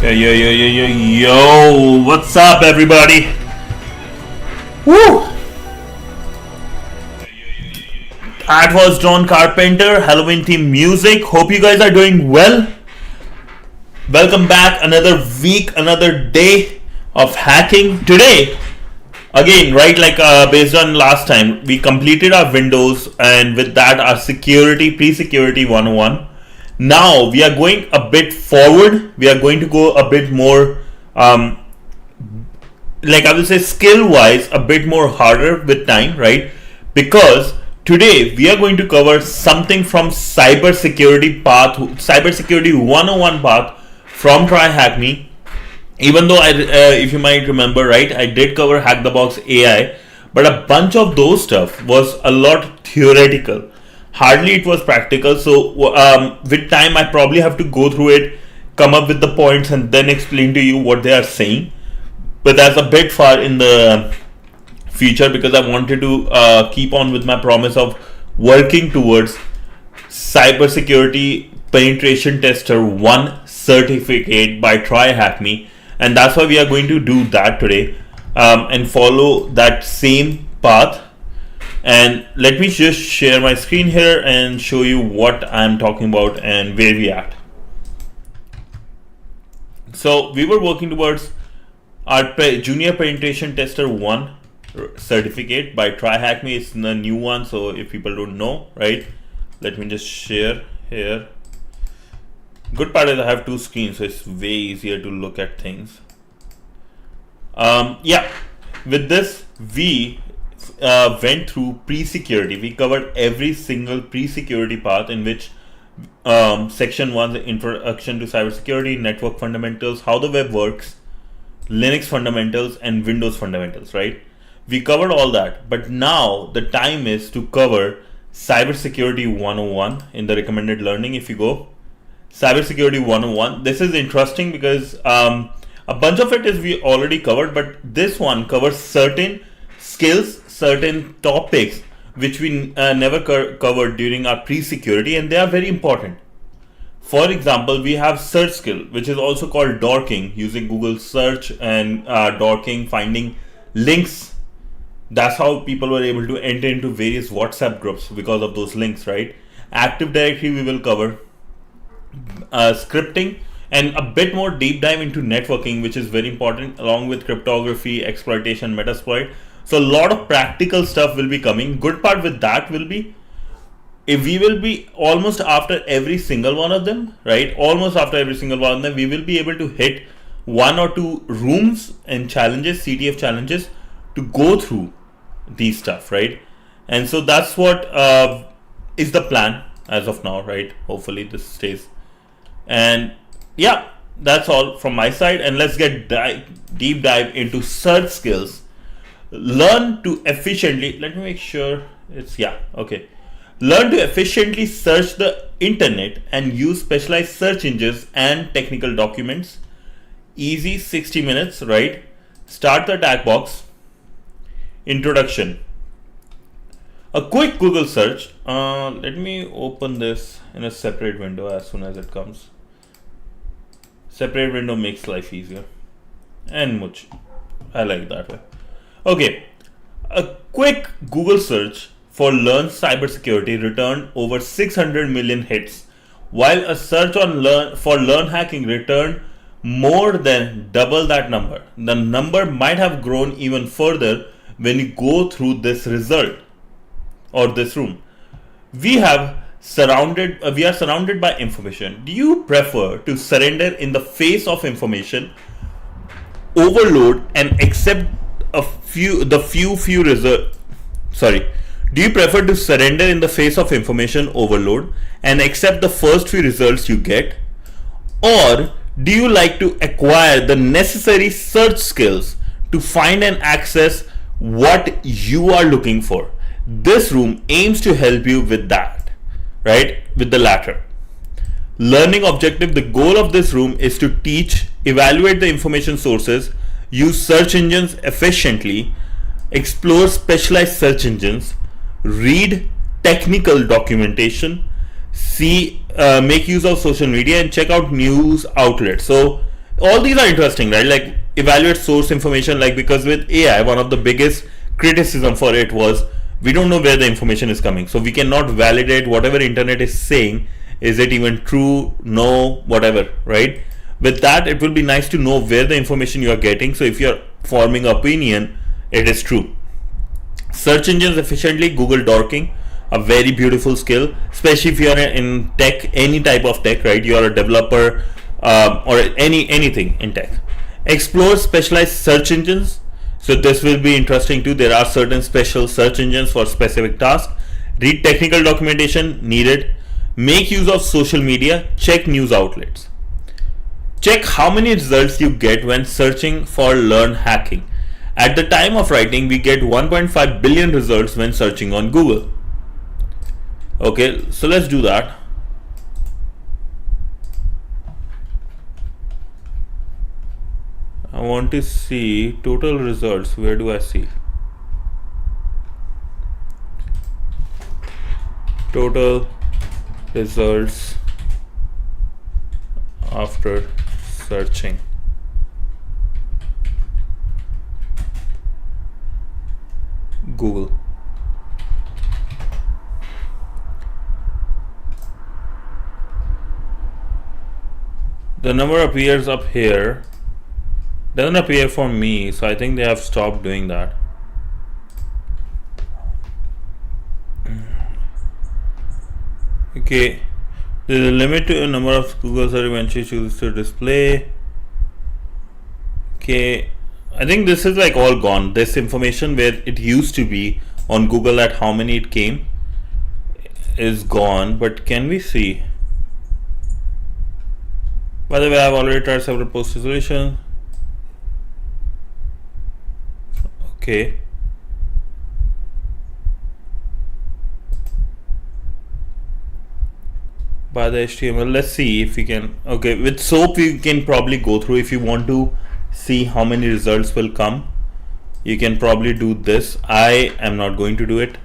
Yo, what's up, everybody? Woo! That was John Carpenter, Halloween theme music. Hope you guys are doing well. Welcome back, another week, another day of hacking. Today, again, right, based on last time, we completed our Windows and with that our pre-security 101. Now we are going a bit forward. We are going to go a bit more, I would say, skill-wise, a bit more harder with time, right? Because today we are going to cover something from cybersecurity 101 path from Try Hack Me. Even though if you might remember, right, I did cover Hack the Box AI, but a bunch of those stuff was a lot theoretical. Hardly it was practical. So with time, I probably have to go through it, come up with the points, and then explain to you what they are saying. But that's a bit far in the future because I wanted to keep on with my promise of working towards Cybersecurity Penetration Tester 1 certificate by Try Hack Me. And that's why we are going to do that today and follow that same path. And let me just share my screen here and show you what I'm talking about and where we at. So we were working towards our Junior Penetration Tester 1 certificate by Try Hack Me. It's the new one, so if people don't know, right, let me just share here. Good part is I have two screens, so it's way easier to look at things. With this we went through pre-security. We covered every single pre-security path in which section 1, the introduction to cybersecurity, network fundamentals, how the web works, Linux fundamentals, and Windows fundamentals, right? We covered all that, but now the time is to cover cybersecurity 101 in the recommended learning. If you go cybersecurity 101, this is interesting because a bunch of it is we already covered, but this one covers certain skills, certain topics which we never covered during our pre-security, and they are very important. For example, we have search skill, which is also called dorking, using Google search and dorking, finding links. That's how people were able to enter into various WhatsApp groups because of those links, right? Active Directory we will cover, scripting, and a bit more deep dive into networking, which is very important, along with cryptography, exploitation, metasploit. So a lot of practical stuff will be coming. Good part with that will be, if we will be almost after every single one of them, right? Almost after every single one of them, we will be able to hit one or two rooms and challenges, CTF challenges, to go through these stuff, right? And so that's what is the plan as of now, right? Hopefully this stays. And yeah, that's all from my side. And let's get deep dive into search skills. Learn to efficiently, let me make sure it's, okay. Learn to efficiently search the internet and use specialized search engines and technical documents. Easy 60 minutes, right? Start the attack box. Introduction. A quick Google search. Let me open this in a separate window as soon as it comes. Separate window makes life easier. And much. I like that way. Okay, a quick Google search for Learn Cybersecurity returned over 600 million hits, while a search on Learn Hacking returned more than double that number. The number might have grown even further when you go through this result or this room. We are surrounded by information. Do you prefer to surrender in the face of information overload and accept do you prefer to surrender in the face of information overload and accept the first few results you get, or do you like to acquire the necessary search skills to find and access what you are looking for? This room aims to help you with that, right? With the latter. Learning objective, the goal of this room is to teach, evaluate the information sources, use search engines efficiently, explore specialized search engines, read technical documentation, make use of social media, and check out news outlets. So All these are interesting, right? Like evaluate source information, like because with AI, one of the biggest criticism for it was we don't know where the information is coming, so we cannot validate whatever internet is saying. Is it even true? No, whatever, right? With that, it will be nice to know where the information you are getting. So if you are forming opinion, it is true. Search engines efficiently, Google dorking, a very beautiful skill, especially if you are in tech, any type of tech, right? You are a developer or anything in tech. Explore specialized search engines. So this will be interesting too. There are certain special search engines for specific tasks. Read technical documentation needed. Make use of social media. Check news outlets. Check how many results you get when searching for learn hacking. At the time of writing, we get 1.5 billion results when searching on Google. Okay, so let's do that. I want to see total results. Where do I see? Total results after searching. Google. The number appears up here. Doesn't appear for me, so I think they have stopped doing that. Okay, there's a limit to a number of Google search eventually chooses to display. Okay, I think this is like all gone. This information where it used to be on Google at how many it came is gone. But can we see? By the way, I've already tried several post solutions. Okay. By the HTML, let's see if we can. Okay, with SOAP we can probably go through. If you want to see how many results will come, you can probably do this. I am not going to do it,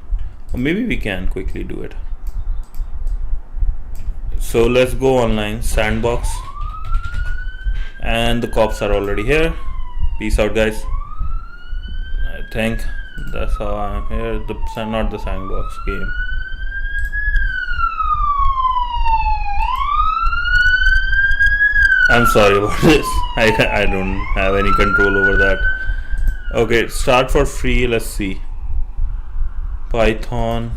or maybe we can quickly do it. So let's go online, sandbox, and the cops are already here. Peace out, guys. I think that's how I'm here. Not the sandbox game. I'm sorry about this. I don't have any control over that. Okay, start for free. Let's see. Python.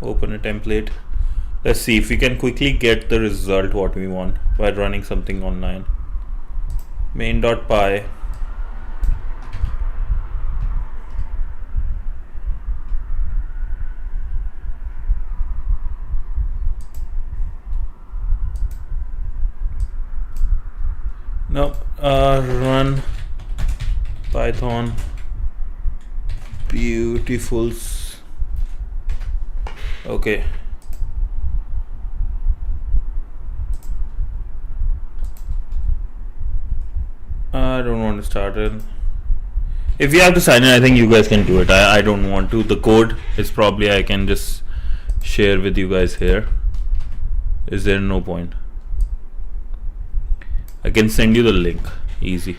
Open a template. Let's see if we can quickly get the result what we want by running something online. Main.py. No, run Python. Beautiful. Okay. I don't want to start it. If you have to sign in, I think you guys can do it. I don't want to. The code is probably I can just share with you guys here. Is there no point? I can send you the link. Easy.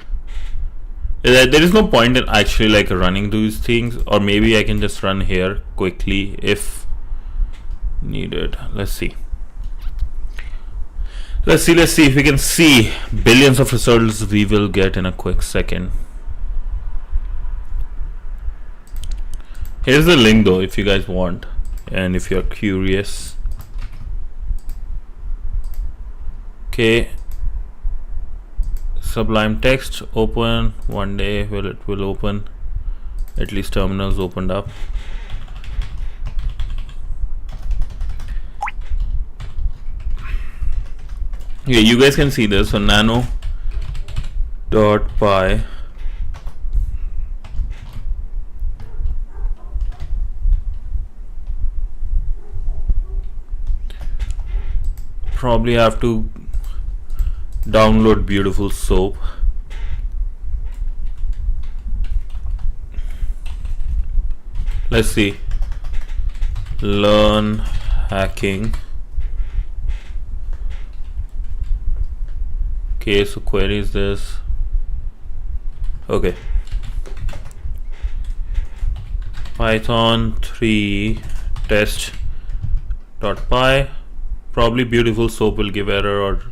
There is no point in actually like running these things, or maybe I can just run here quickly if needed. Let's see. Let's see if we can see billions of results we will get in a quick second. Here's the link though if you guys want and if you're curious. Okay. Sublime text open. One day it will open. At least terminals opened up. Yeah, you guys can see this. So nano.py. Probably have to download beautiful soap. Let's see. Learn hacking. Okay, so query is this. Okay. Python 3 test.py. Probably beautiful soap will give error or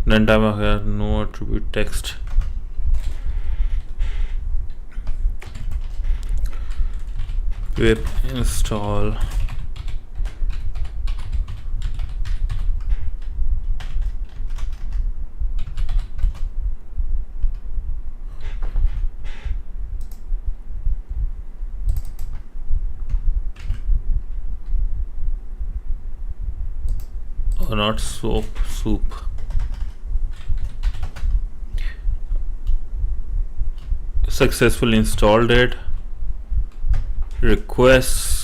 runtime has no attribute text. Pip install. Oh, not soap, soup. Successfully installed it. Requests.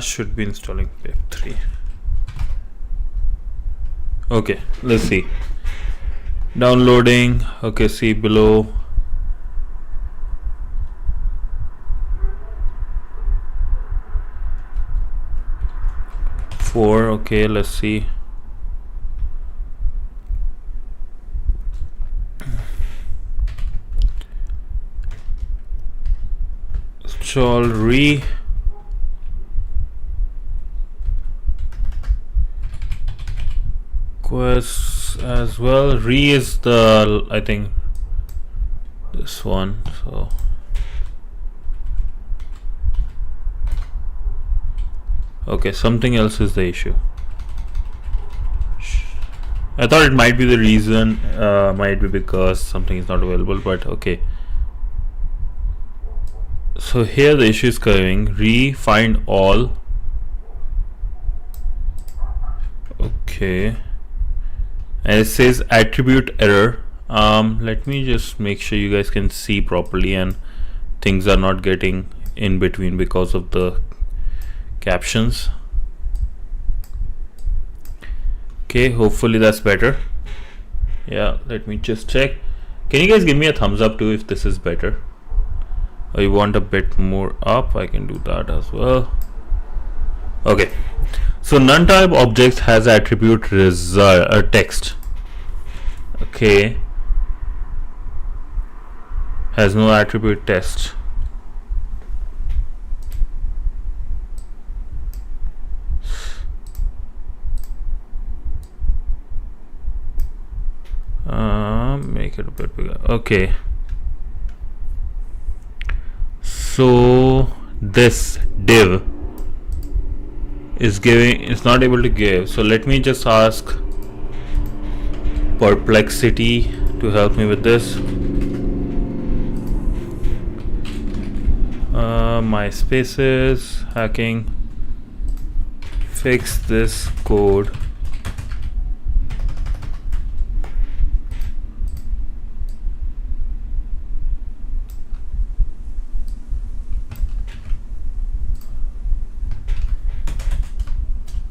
Should be installing pip 3. Okay, let's see. Downloading. Okay, see below. Okay, let's see. Install re. Requests as well. Re is the, I think, this one. So okay, something else is the issue. I thought it might be the reason, might be because something is not available, but okay. So here the issue is coming. Re find all. Okay, and it says attribute error. Let me just make sure you guys can see properly and things are not getting in between because of the captions. Okay, hopefully that's better. Yeah, let me just check. Can you guys give me a thumbs up too if this is better, or you want a bit more up? I can do that as well. Okay, so none type objects has attribute result text. Okay, has no attribute text. Make it a bit bigger. Okay, so this div is giving, it's not able to give. So let me just ask Perplexity to help me with this. My spaces hacking, fix this code.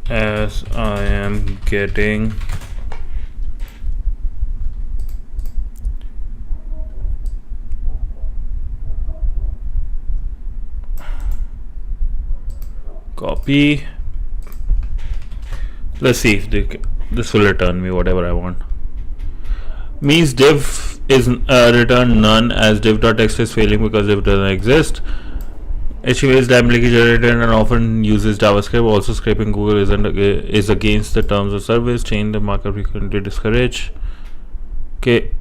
As I am getting copy. Let's see if this will return me whatever I want. Means div is return none as div.txt is failing because div doesn't exist. HTML is dynamically generated and often uses JavaScript. Also, scraping Google is against the terms of service. Change the markup frequently discourage. Okay.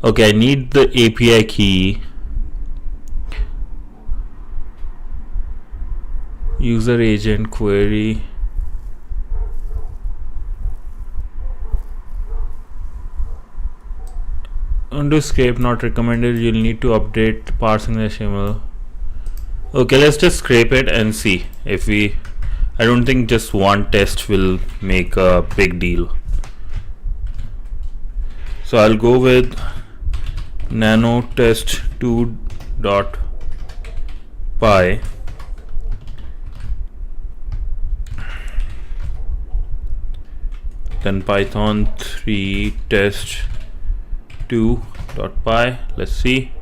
Okay, I need the API key. User agent query. Undo scrape not recommended. You'll need to update parsing the HTML. Okay, let's just scrape it and see if we. I don't think just one test will make a big deal. So I'll go with nanotest2.py. Then python 3 test2.py. Let's see.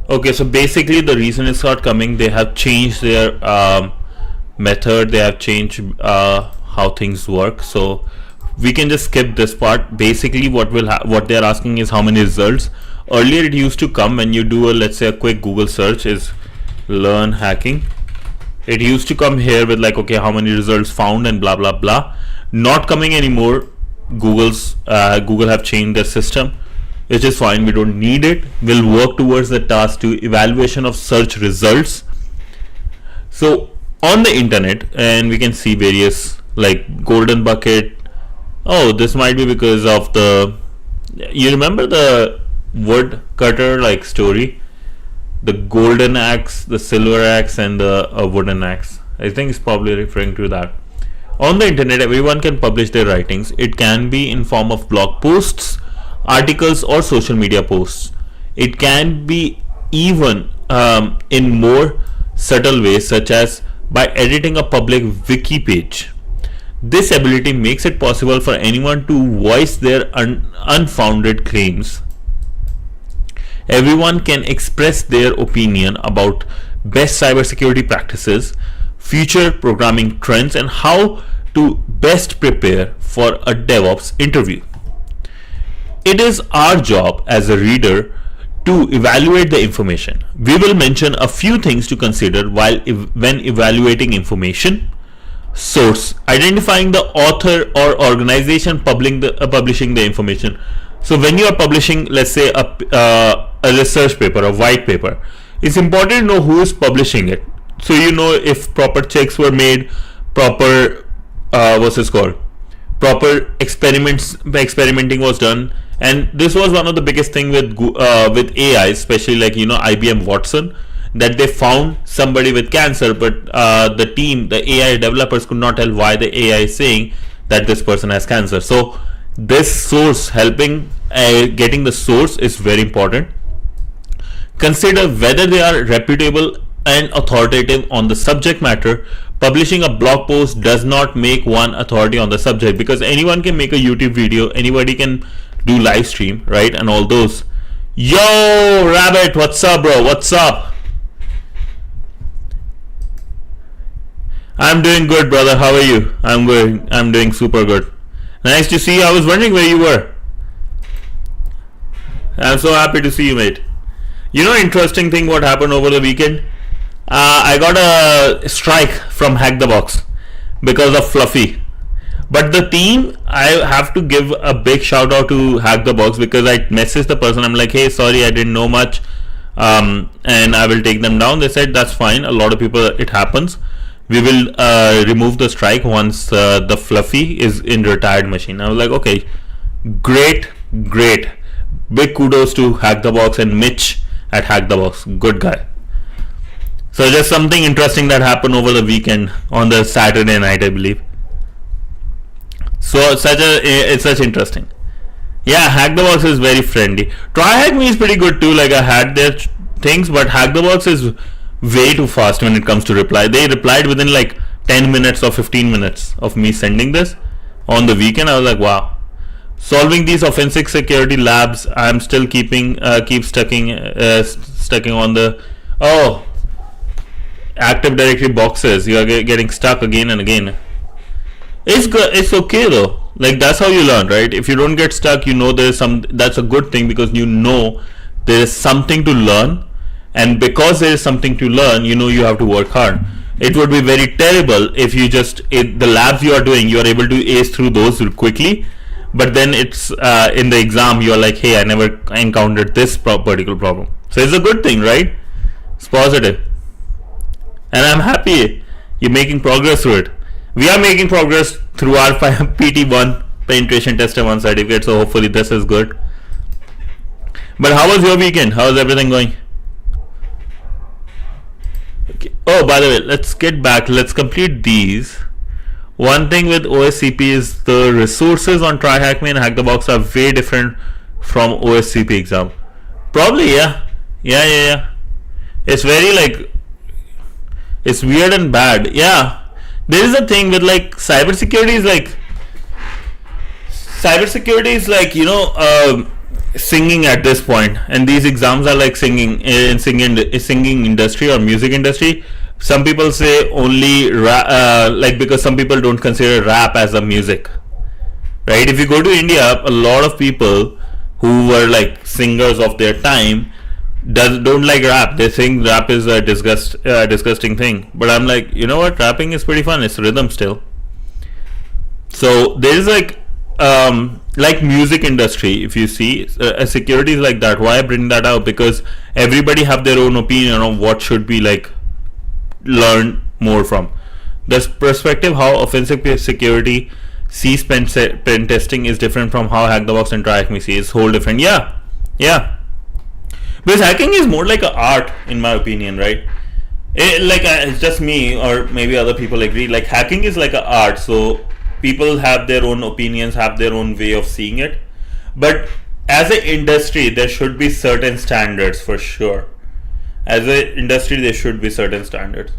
Okay, so basically the reason it's not coming, they have changed their method, they have changed how things work. So we can just skip this part. Basically what they're asking is how many results. Earlier it used to come when you do let's say a quick Google search is learn hacking. It used to come here with like, okay, how many results found and blah blah blah. Not coming anymore. Google have changed their system, which is fine. We don't need it. We'll work towards the task to evaluation of search results. So on the internet, and we can see various like golden bucket. Oh, this might be because of you remember the woodcutter like story, the golden axe, the silver axe, and the wooden axe. I think it's probably referring to that. On the internet, everyone can publish their writings. It can be in form of blog posts, articles, or social media posts. It can be even in more subtle ways, such as by editing a public wiki page. This ability makes it possible for anyone to voice their unfounded claims. Everyone can express their opinion about best cybersecurity practices, future programming trends, and how to best prepare for a DevOps interview. It is our job as a reader to evaluate the information. We will mention a few things to consider when evaluating information. Source: identifying the author or organization publishing the information. So when you are publishing, let's say a research paper, a white paper, it's important to know who is publishing it. So you know if proper checks were made, proper proper experimenting was done. And this was one of the biggest thing with AI, especially like IBM Watson, that they found somebody with cancer, but the AI developers could not tell why the AI is saying that this person has cancer. So this source, helping getting the source, is very important. Consider whether they are reputable and authoritative on the subject matter. Publishing a blog post does not make one authority on the subject, because anyone can make a YouTube video, anybody can do live stream, right? And all those. Yo, Rabbit, what's up, bro? What's up? I'm doing good, brother. How are you? I'm good. I'm doing super good. Nice to see you. I was wondering where you were. I'm so happy to see you, mate. Interesting thing what happened over the weekend. I got a strike from Hack the Box because of Fluffy. But the team, I have to give a big shout out to Hack the Box, because I messaged the person. I'm like, hey, sorry, I didn't know much, and I will take them down. They said that's fine. A lot of people, it happens. We will remove the strike once the Fluffy is in retired machine. I was like, okay, great. Big kudos to Hack the Box and Mitch at Hack the Box. Good guy. So just something interesting that happened over the weekend on the Saturday night, I believe. So it's such interesting. Yeah, Hack the Box is very friendly. TryHack Me is pretty good too. Like I had their things, but Hack the Box is way too fast when it comes to reply. They replied within like 10 minutes or 15 minutes of me sending this on the weekend. I was like, wow. Solving these offensive security labs, I'm still keep stucking on the Active Directory boxes. You are getting stuck again and again. It's good. It's okay though. Like that's how you learn, right? If you don't get stuck, there's some. That's a good thing, because there is something to learn, and because there is something to learn, you have to work hard. It would be very terrible if you the labs you are doing, you are able to ace through those quickly, but then it's in the exam you are like, hey, I never encountered this particular problem. So it's a good thing, right? It's positive, and I'm happy you're making progress through it. We are making progress through our PT1 penetration tester 1 certificate, so hopefully this is good. But how was your weekend? How is everything going? Okay. Oh, by the way, let's get back. Let's complete these. One thing with OSCP is the resources on TryHackMe and Hack the Box are way different from OSCP exam. Probably, yeah. Yeah. It's very like, it's weird and bad. Yeah. There is a thing with like cybersecurity is like, singing at this point, and these exams are like singing in singing industry or music industry. Some people say only because some people don't consider rap as a music, right? If you go to India, a lot of people who were like singers of their time don't like rap. They think rap is a disgusting thing. But I'm like, you know what? Rapping is pretty fun. It's rhythm still. So there is like music industry. If you see, security is like that. Why I bring that out? Because everybody have their own opinion on what should be like learn more from. This perspective how offensive security sees pen testing is different from how Hack the Box and TryHackMe see. It's whole different. Yeah. Because hacking is more like an art, in my opinion, right? It's just me, or maybe other people agree. Like hacking is like an art, so people have their own opinions, have their own way of seeing it. But as an industry, there should be certain standards for sure. As an industry, there should be certain standards,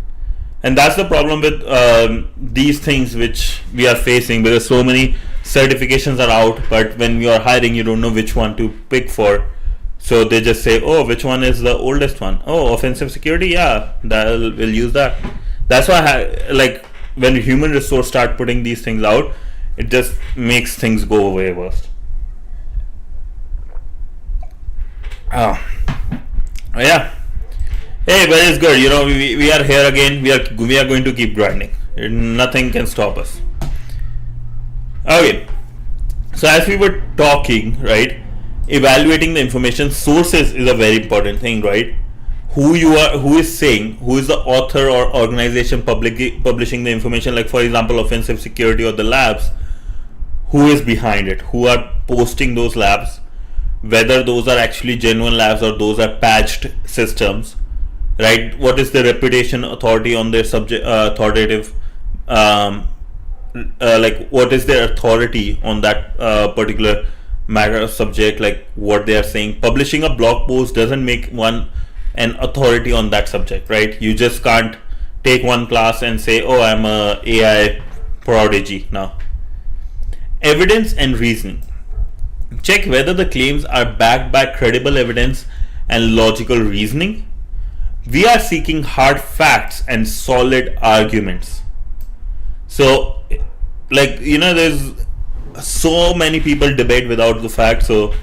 and that's the problem with these things which we are facing, because so many certifications are out, but when you are hiring, you don't know which one to pick for. So they just say, oh, which one is the oldest one? Oh, offensive security, yeah, we'll use that. That's why when human resource start putting these things out, it just makes things go way worse. Yeah. Hey, but it's good. We are here again. We are going to keep grinding. Nothing can stop us. Okay. So as we were talking, right, evaluating the information sources is a very important thing, right? Who is the author or organization publishing the information, like for example offensive security or the labs, who is behind it, who are posting those labs, whether those are actually genuine labs or those are patched systems, right? What is the reputation authority on their subject, authoritative, what is their authority on that particular matter of subject, like what they are saying. Publishing a blog post doesn't make one an authority on that subject, right? You just can't take one class and say, oh, I'm a AI prodigy now. Evidence and reasoning. Check whether the claims are backed by credible evidence and logical reasoning. We are seeking hard facts and solid arguments. So, there's so many people debate without the facts. So,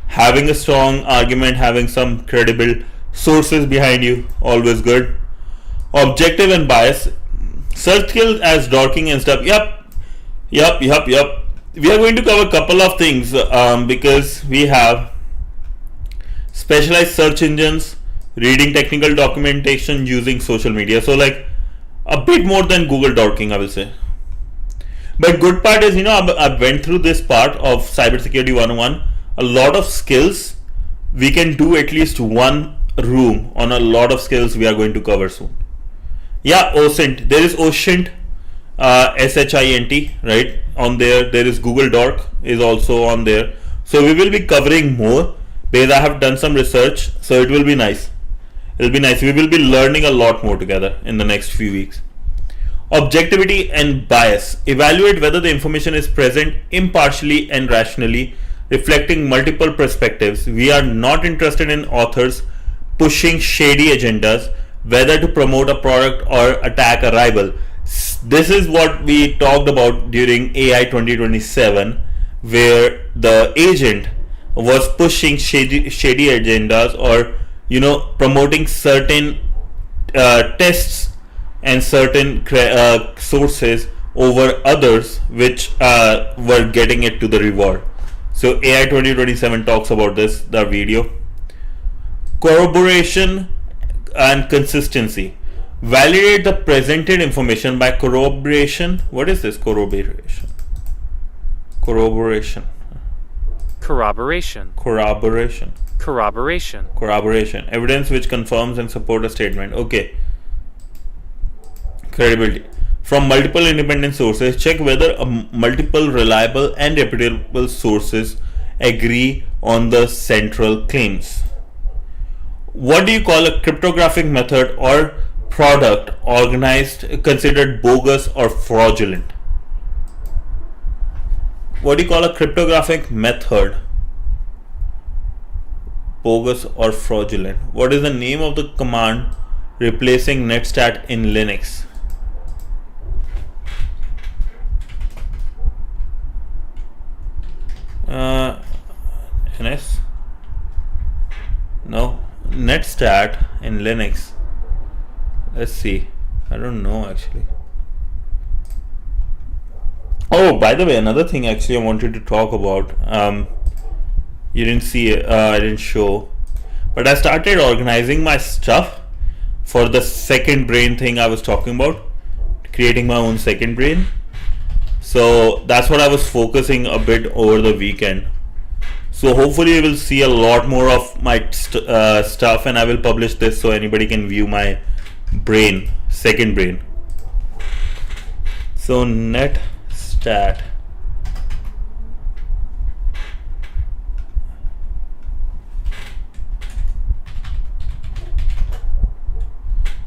having a strong argument, having some credible sources behind you, always good. Objective and bias. Search skills as dorking and stuff. Yep. We are going to cover a couple of things because we have specialized search engines, reading technical documentation, using social media. So like a bit more than Google dorking, I will say. But good part is, I went through this part of CyberSecurity 101. A lot of skills, we can do at least one room on a lot of skills we are going to cover soon. Yeah, OSINT. There is OSINT, SHINT, right? On there. There is Google Dork is also on there. So we will be covering more because I have done some research. So it will be nice. It will be nice. We will be learning a lot more together in the next few weeks. Objectivity and bias. Evaluate whether the information is present impartially and rationally, reflecting multiple perspectives. We are not interested in authors pushing shady agendas, whether to promote a product or attack a rival. This is what we talked about during AI 2027, where the agent was pushing shady agendas, or promoting certain tests and certain sources over others, which were getting it to the reward. So AI 2027 talks about this, the video. Corroboration and consistency. Validate the presented information by corroboration. What is this corroboration? Corroboration. Evidence which confirms and supports a statement. Okay. Credibility. from multiple independent sources. Check whether multiple reliable and reputable sources agree on the central claims. What do you call a cryptographic method or product organized considered bogus or fraudulent? What do you call a cryptographic method bogus or fraudulent? What is the name of the command replacing netstat in Linux? NS? No, netstat in Linux. Let's see. I don't know actually. Oh, by the way, another thing actually I wanted to talk about. You didn't see it, I didn't show, but I started organizing my stuff for the second brain thing I was talking about, creating my own second brain. So that's what I was focusing a bit over the weekend. So hopefully you will see a lot more of my stuff, and I will publish this so anybody can view my brain, second brain. So netstat.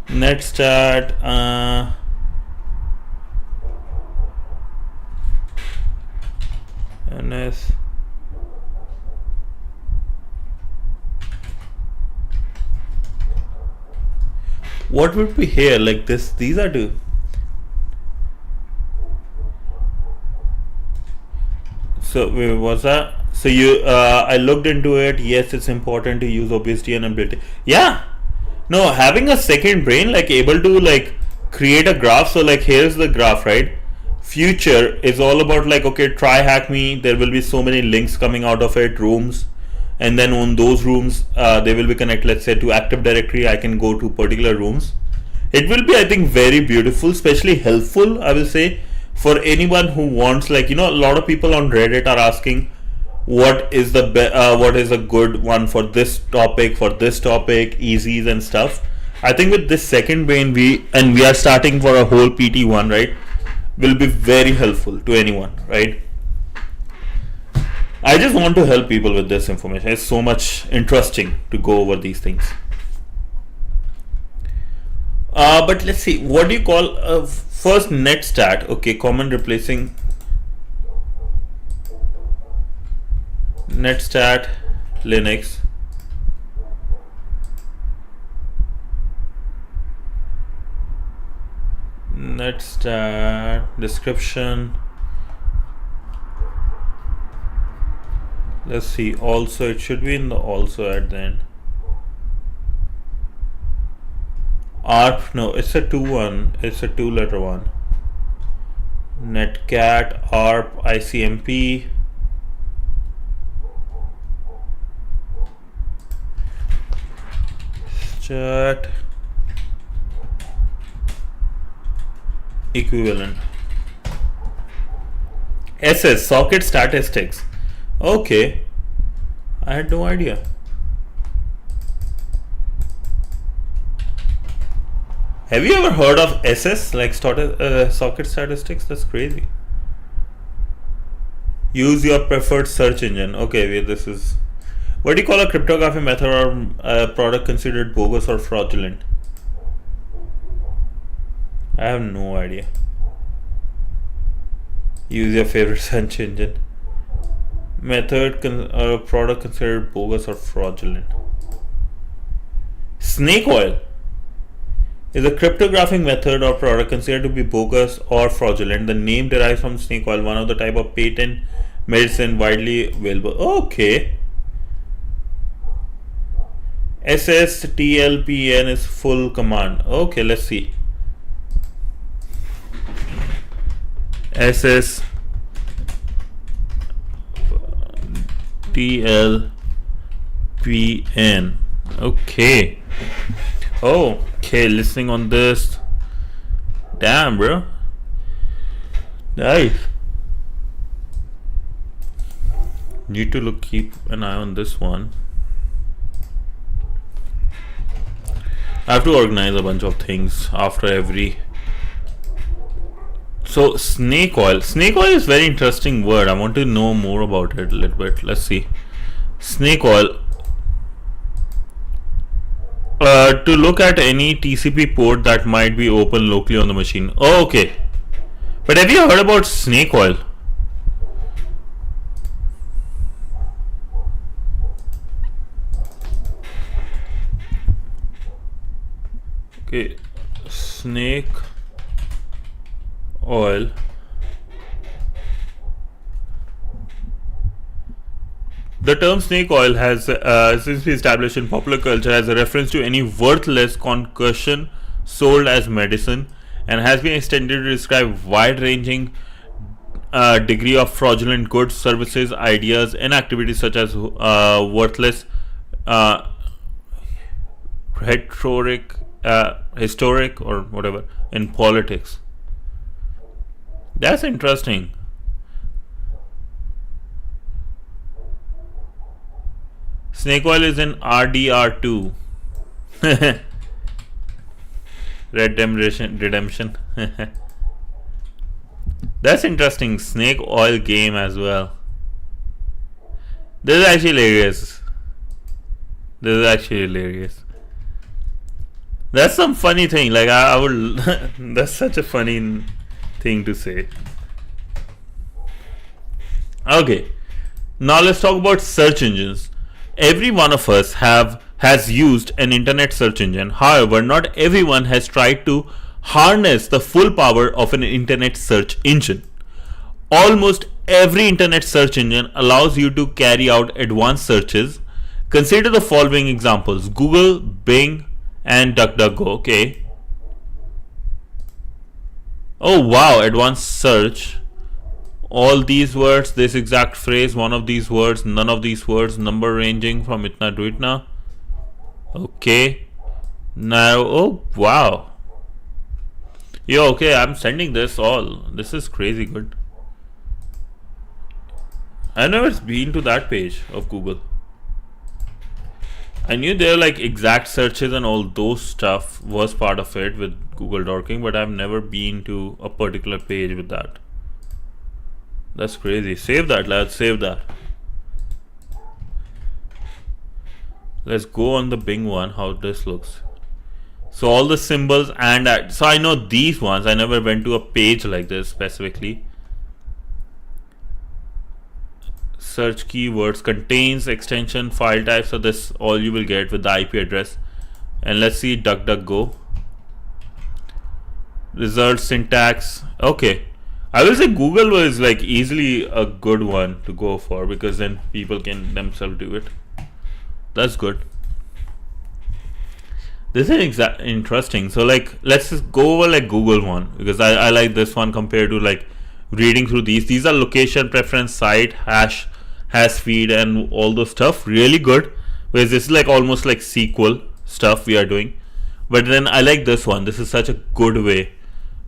Netstat NS. What would be here like this? These are two. So wait, was that? So you, I looked into it. Yes, it's important to use obesity and ability. Yeah. No, having a second brain, like able to like create a graph. So like here's the graph, right? Future is all about like, okay, try hack me. There will be so many links coming out of it, rooms, and then on those rooms, they will be connected. Let's say to Active Directory, I can go to particular rooms. It will be, I think, very beautiful, especially helpful, I will say, for anyone who wants, like, you know, a lot of people on Reddit are asking what is the what is a good one for this topic, easies and stuff. I think with this second brain, we are starting for a whole PT1, right, will be very helpful to anyone, right? I just want to help people with this information. It's so much interesting to go over these things. But let's see, what do you call first netstat? Okay, common replacing netstat Linux. Netstat description. Let's see, also it should be in the also at the end. ARP, no, it's a 2-1, it's a 2-letter one. Netcat, ARP, ICMP. Chat equivalent. SS, socket statistics. Okay, I had no idea. Have you ever heard of SS, like socket statistics? That's crazy. Use your preferred search engine. Okay, wait, this is, what do you call a cryptography method or a product considered bogus or fraudulent? I have no idea. Use your favorite search engine. Method or a product considered bogus or fraudulent. Snake oil is a cryptographic method or product considered to be bogus or fraudulent. The name derives from snake oil, one of the type of patent medicine widely available. Okay. SSTLPN is full command. Okay, let's see. SSTLPN. Okay. Oh, okay, listening on this. Damn, bro. Nice. Need to keep an eye on this one. I have to organize a bunch of things after every So snake oil. Snake oil is very interesting word. I want to know more about it a little bit. Let's see. Snake oil. To look at any TCP port that might be open locally on the machine. Oh, okay. But have you heard about snake oil? Okay, snake oil. The term snake oil has since been established in popular culture as a reference to any worthless concoction sold as medicine, and has been extended to describe wide-ranging degree of fraudulent goods, services, ideas, and activities such as worthless, historic, or whatever in politics. That's interesting. Snake oil is in RDR2. Redemption. That's interesting. Snake oil game as well. This is actually hilarious. That's some funny thing. Like I would. That's such a funny thing to say. Okay, now let's talk about search engines. Every one of us has used an internet search engine. However, not everyone has tried to harness the full power of an internet search engine. Almost every internet search engine allows you to carry out advanced searches. Consider the following examples: Google, Bing, and DuckDuckGo. Okay. Oh wow, advanced search. All these words, this exact phrase, one of these words, none of these words, number ranging from itna to itna. Okay. Now, oh wow. Yo, okay, I'm sending this all. This is crazy good. I've never been to that page of Google. I knew there like exact searches and all those stuff was part of it with Google Dorking, but I've never been to a particular page with that. That's crazy. Save that, lads. Save that. Let's go on the Bing one. How this looks. So all the symbols and so I know these ones. I never went to a page like this specifically. Search keywords, contains, extension, file type. So this all you will get with the IP address. And let's see DuckDuckGo. Results, syntax. Okay. I will say Google was like easily a good one to go for, because then people can themselves do it. That's good. This is interesting. So like let's just go over like Google one, because I like this one compared to like reading through these. These are location, preference, site, hash feed, and all those stuff. Really good. Whereas this is like almost like SQL stuff we are doing. But then I like this one. This is such a good way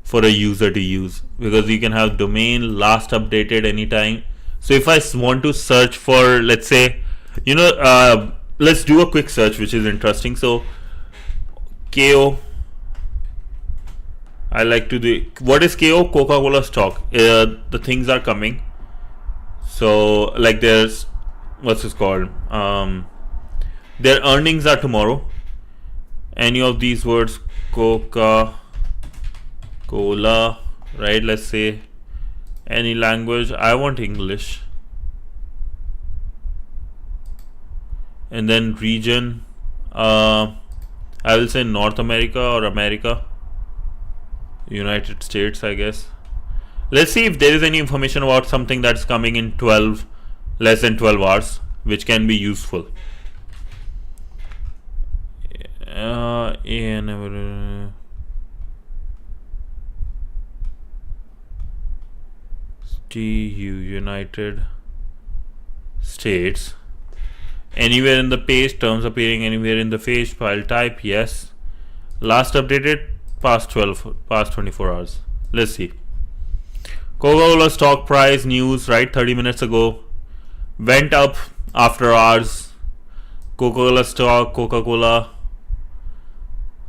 for a user to use, because you can have domain last updated anytime. So if I want to search for, let's say, let's do a quick search which is interesting. So KO, I like to do, what is KO? Coca-Cola stock. The things are coming. So like there's, what's this called, their earnings are tomorrow. Any of these words, Coca-Cola, right? Let's say any language. I want English. And then region, I will say North America or America, United States, I guess. Let's see if there is any information about something that's coming in less than 12 hours, which can be useful. United States. Anywhere in the page, terms appearing anywhere in the page, file type, yes. Last updated past 24 hours. Let's see. Coca-Cola stock price news, right? 30 minutes ago. Went up after hours. Coca-Cola stock, Coca-Cola.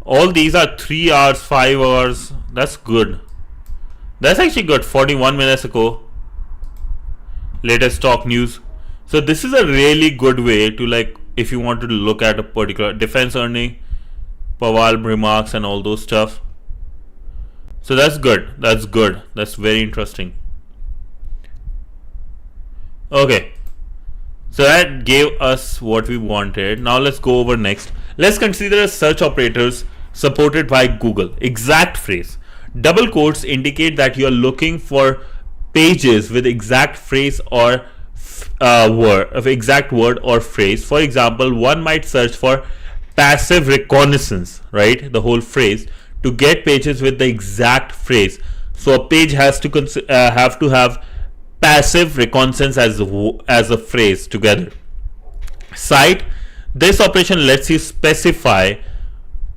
All these are 3 hours, 5 hours. That's good. That's actually good. 41 minutes ago. Latest stock news. So this is a really good way to, like, if you want to look at a particular defense earning, Pawal remarks and all those stuff. So that's good. That's good. That's very interesting. Okay. So that gave us what we wanted. Now let's go over next. Let's consider search operators supported by Google. Exact phrase. Double quotes indicate that you are looking for pages with exact phrase or exact word or phrase. For example, one might search for passive reconnaissance, right? The whole phrase, to get pages with the exact phrase. So a page has to have passive reconnaissance as a phrase together. Cite. This operation lets you specify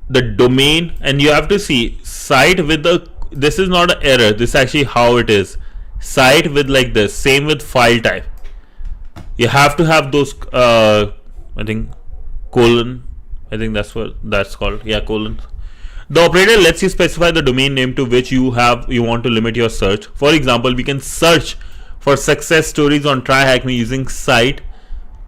the domain, and you have to see cite with the. This is not an error. This is actually how it is. Cite with like this. Same with file type. You have to have those. I think colon. I think that's what that's called. Yeah, colon. The operator lets you specify the domain name to which you want to limit your search. For example, we can search for success stories on TryHackMe using site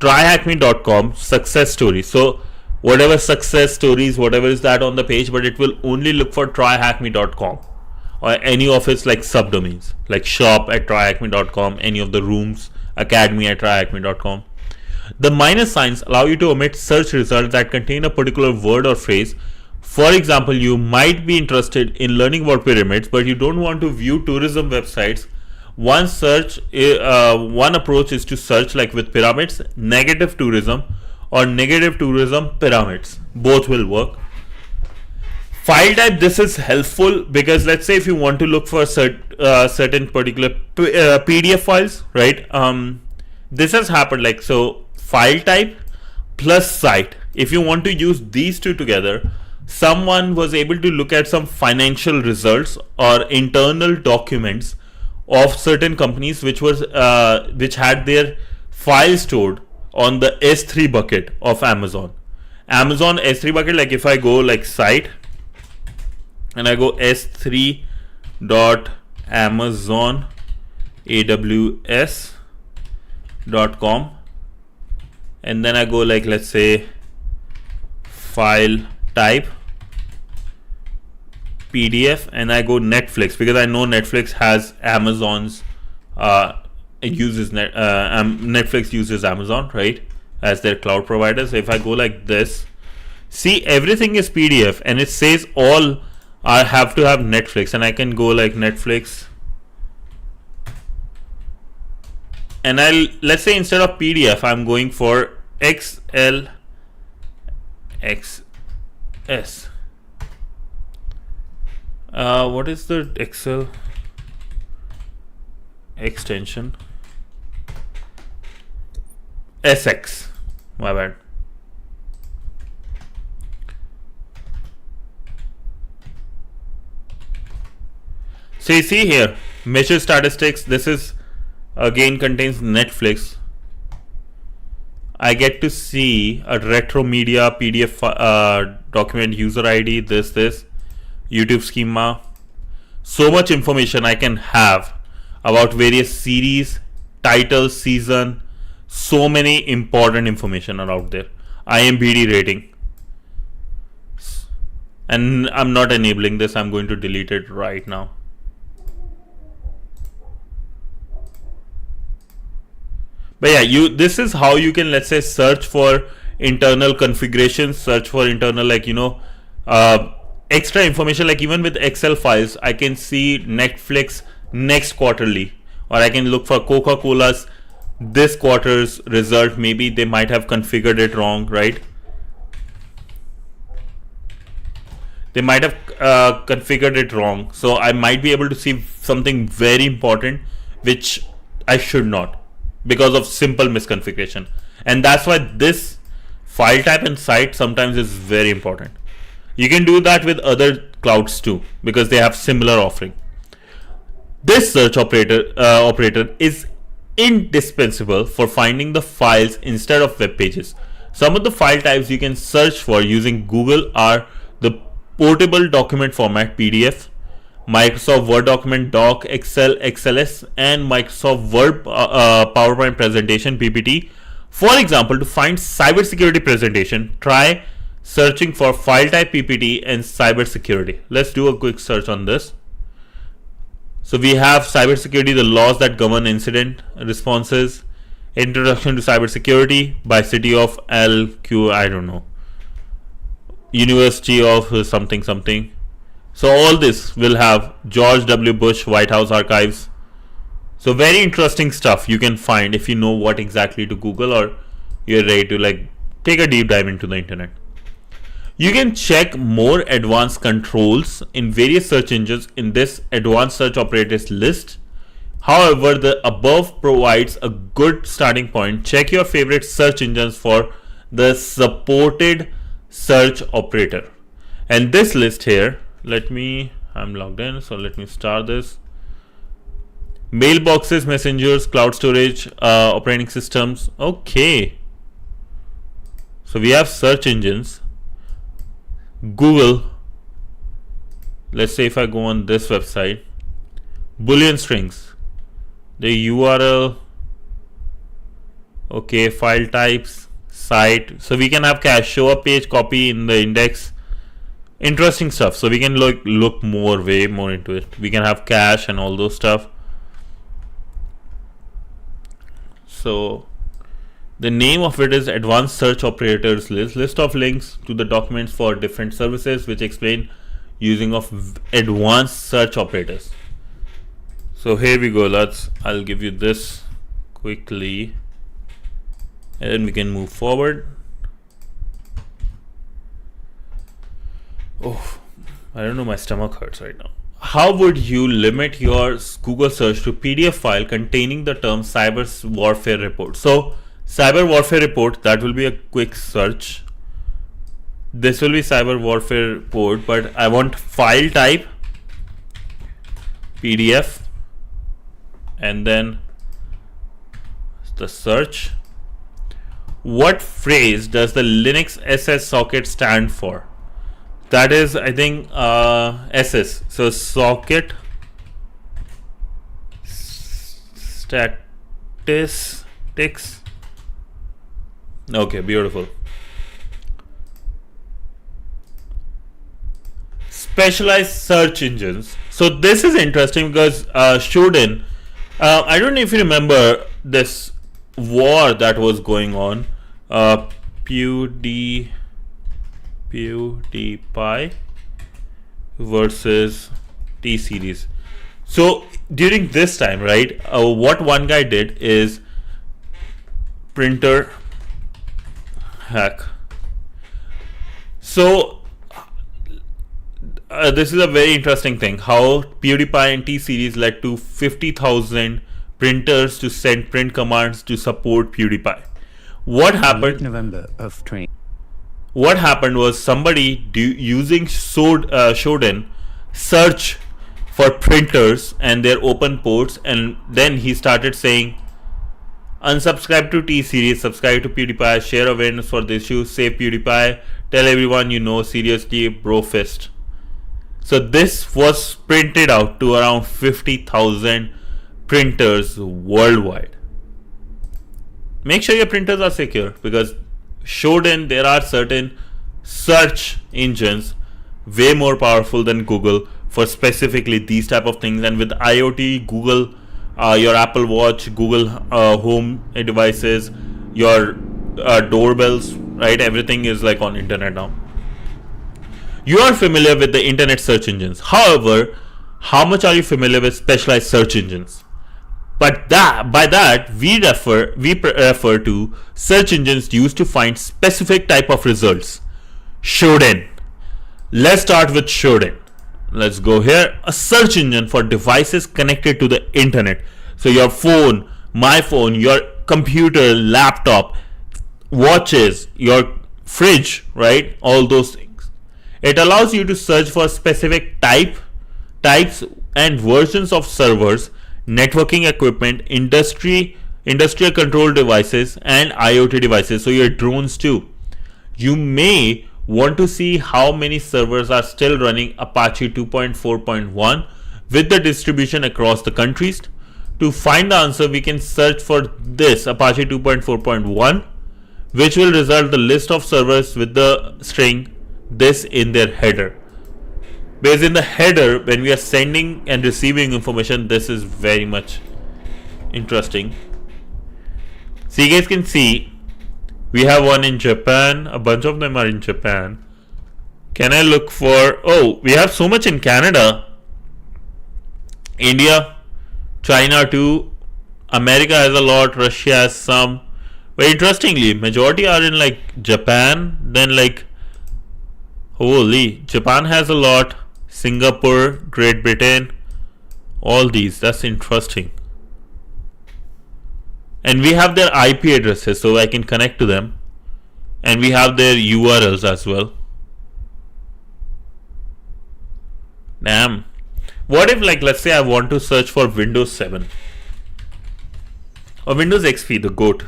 tryhackme.com success stories. So whatever success stories, whatever is that on the page, but it will only look for tryhackme.com or any of its like subdomains, like shop at tryhackme.com, any of the rooms, academy at tryhackme.com. The minus signs allow you to omit search results that contain a particular word or phrase. For example, you might be interested in learning about pyramids, but you don't want to view tourism websites. One approach is to search like with pyramids, negative tourism, or negative tourism pyramids. Both will work. File type, this is helpful because let's say if you want to look for certain particular PDF files, right? This has happened like so. File type plus site. If you want to use these two together, someone was able to look at some financial results or internal documents of certain companies which had their files stored on the S3 bucket of Amazon S3 bucket. Like if I go like site and I go s3.amazonaws.com and then I go like, let's say, file type PDF, and I go Netflix because I know Netflix has Amazon's Netflix uses Amazon, right, as their cloud provider. So if I go like this, see everything is PDF and it says all I have to have Netflix, and I can go like Netflix, and let's say instead of PDF I'm going for XLXS. What is the Excel extension? SX. My bad. So you see here, measure statistics. This is again contains Netflix. I get to see a retro media PDF document, user ID, this YouTube schema. So much information I can have about various series, titles, season. So many important information are out there. IMDb rating. And I'm not enabling this. I'm going to delete it right now. But yeah, this is how you can, let's say, search for internal configurations, search for internal, like, extra information. Like even with Excel files, I can see Netflix next quarterly, or I can look for Coca-Cola's this quarter's result. Maybe they might have configured it wrong, right? They might have configured it wrong. So I might be able to see something very important, which I should not, because of simple misconfiguration. And that's why this file type and site sometimes is very important. You can do that with other clouds too, because they have similar offering. This search operator is indispensable for finding the files instead of web pages. Some of the file types you can search for using Google are the portable document format PDF, Microsoft Word document, Doc, Excel, XLS, and Microsoft Word PowerPoint presentation, PPT. For example, to find cybersecurity presentation, try searching for file type PPT and cybersecurity. Let's do a quick search on this. So we have cybersecurity, the laws that govern incident responses, introduction to cybersecurity by City of LQ, I don't know, University of something something. So all this will have George W. Bush White House Archives. So very interesting stuff you can find if you know what exactly to Google, or you're ready to like take a deep dive into the internet. You can check more advanced controls in various search engines in this advanced search operators list. However, the above provides a good starting point. Check your favorite search engines for the supported search operator. And this list here, I'm logged in, so let me start this. Mailboxes, messengers, cloud storage, operating systems. Okay. So we have search engines. Google. Let's say if I go on this website, Boolean strings, the URL, okay, file types, site. So we can have cache, show up page, copy in the index. Interesting stuff. So we can look way more into it. We can have cache and all those stuff. So the name of it is Advanced Search Operators List of links to the documents for different services which explain using of advanced search operators. So here we go. I'll give you this quickly and then we can move forward. Oh, I don't know, my stomach hurts right now. How would you limit your Google search to PDF file containing the term cyber warfare report? So cyber warfare report, that will be a quick search. This will be cyber warfare report, but I want file type PDF and then the search. What phrase does the Linux SS socket stand for? That is, I think, SS. So socket statistics. Okay, beautiful. Specialized search engines. So this is interesting because Shodan, I don't know if you remember this war that was going on. PewDiePie versus T-Series. So during this time, right, what one guy did is printer hack. So this is a very interesting thing, how PewDiePie and T-Series led to 50,000 printers to send print commands to support PewDiePie. What happened? November of 20. What happened was somebody using Shodan search for printers and their open ports, and then he started saying unsubscribe to T-Series, subscribe to PewDiePie, share awareness for the issue, save PewDiePie, tell everyone you know, seriously, bro fist. So this was printed out to around 50,000 printers worldwide. Make sure your printers are secure, because Shodan, there are certain search engines way more powerful than Google for specifically these type of things. And with IoT, Google, your Apple Watch, Google home devices, your doorbells, right? Everything is like on internet now. You are familiar with the internet search engines. However, how much are you familiar with specialized search engines? But by that we refer to search engines used to find specific type of results. Shodan. Let's start with Shodan. Let's go here. A search engine for devices connected to the internet. So your phone, my phone, your computer, laptop, watches, your fridge, right? All those things. It allows you to search for specific types and versions of servers, networking equipment, industrial control devices, and IoT devices. So your drones too. You may want to see how many servers are still running Apache 2.4.1 with the distribution across the countries. To find the answer, we can search for this Apache 2.4.1, which will result the list of servers with the string this in their header. Because in the header, when we are sending and receiving information, this is very much interesting. So you guys can see we have one in Japan. A bunch of them are in Japan. Can I look for... Oh, we have so much in Canada, India, China too. America has a lot. Russia has some. But interestingly, majority are in like Japan. Then like, holy, Japan has a lot. Singapore, Great Britain, all these. That's interesting. And we have their IP addresses, so I can connect to them. And we have their URLs as well. Damn. What if, like, let's say I want to search for Windows 7 or Windows XP, the GOAT.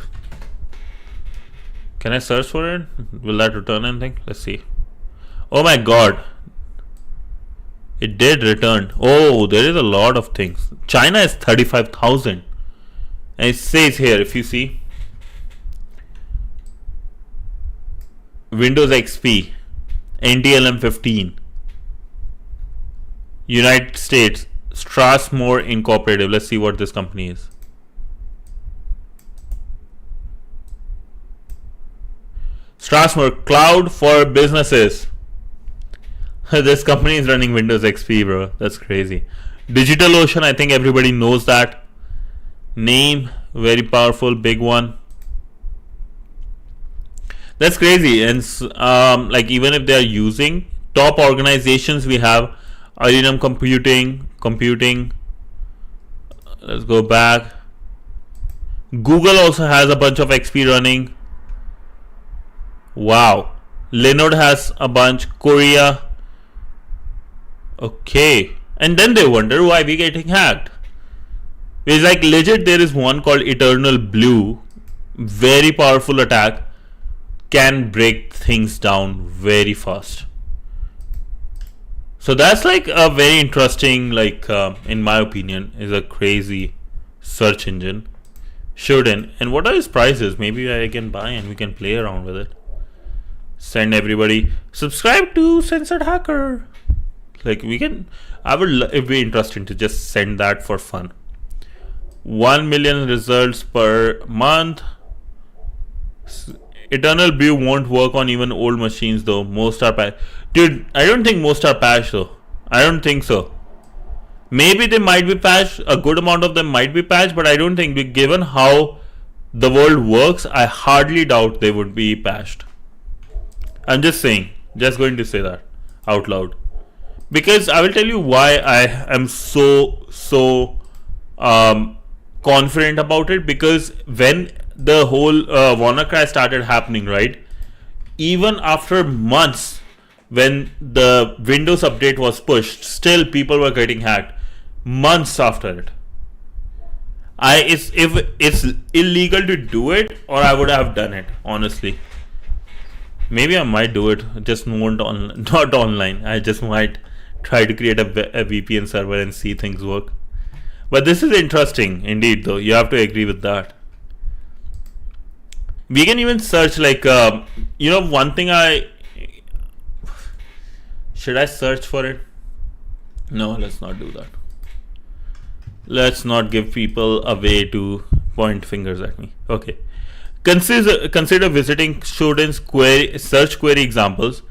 Can I search for it? Will that return anything? Let's see. Oh my god. It did return. Oh, there is a lot of things. China is 35,000. And it says here, if you see, Windows XP, NTLM 15, United States, Strathmore Incorporated. Let's see what this company is. Strathmore Cloud for Businesses. This company is running Windows XP, bro. That's crazy. DigitalOcean, I think everybody knows that name. Very powerful, big one. That's crazy. And like, even if they are using top organizations, we have Arenum Computing. Let's go back. Google also has a bunch of XP running. Wow. Linode has a bunch. Korea. Okay. And then they wonder why we're getting hacked. It's like legit, there is one called Eternal Blue. Very powerful attack. Can break things down very fast. So that's like a very interesting, like in my opinion, is a crazy search engine. Shouldn't. And what are its prices? Maybe I can buy and we can play around with it. Send everybody. Subscribe to Censored Hacker. Like we can, I would, it'd be interesting to just send that for fun. 1 million results per month. Eternal Blue won't work on even old machines though. Most are patched. Dude, I don't think most are patched though. I don't think so. Maybe they might be patched. A good amount of them might be patched, but I don't think, given how the world works, I hardly doubt they would be patched. I'm just saying. Just going to say that out loud. Because I will tell you why I am so confident about it. Because when the whole WannaCry started happening, right? Even after months, when the Windows update was pushed, still people were getting hacked. Months after it. If it's illegal to do it, or I would have done it, honestly. Maybe I might do it, just not online. I just might try to create a VPN server and see things work. But this is interesting indeed, though. You have to agree with that. We can even search, like, one thing should I search for it? No, let's not do that. Let's not give people a way to point fingers at me. Okay. Consider visiting students' search query examples.